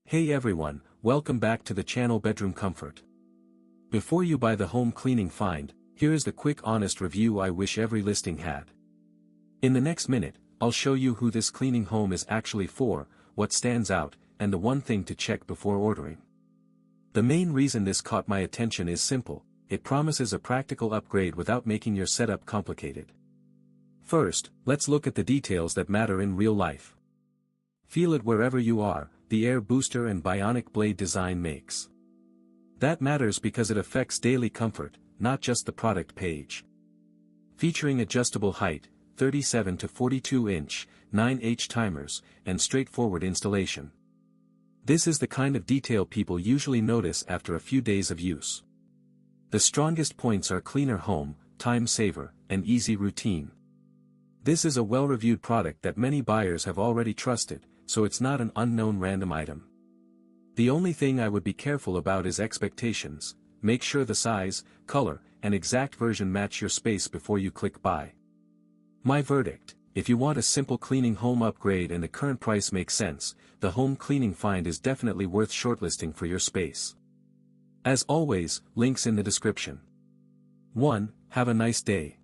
Hey everyone, welcome back to the channel Bedroom Comfort. Before you buy the home cleaning find, here is the quick honest review I wish every listing had. In the next minute, I'll show you who this cleaning home is actually for, what stands out, and the one thing to check before ordering. The main reason this caught my attention is simple: it promises a practical upgrade without making your setup complicated. First, let's look at the details that matter in real life. Feel it wherever you are, the air booster and bionic blade design makes. That matters because it affects daily comfort, not just the product page. Featuring adjustable height, 37 to 42 inch, 9H timers, and straightforward installation. This is the kind of detail people usually notice after a few days of use. The strongest points are cleaner home, time saver, and easy routine. This is a well-reviewed product that many buyers have already trusted, so it's not an unknown random item. The only thing I would be careful about is expectations. Make sure the size, color, and exact version match your space before you click buy. My verdict: if you want a simple cleaning home upgrade and the current price makes sense, the home cleaning find is definitely worth shortlisting for your space. As always, links in the description. 1. Have a nice day.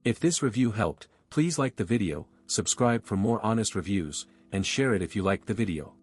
If this review helped, please like the video, subscribe for more honest reviews, and share it if you liked the video.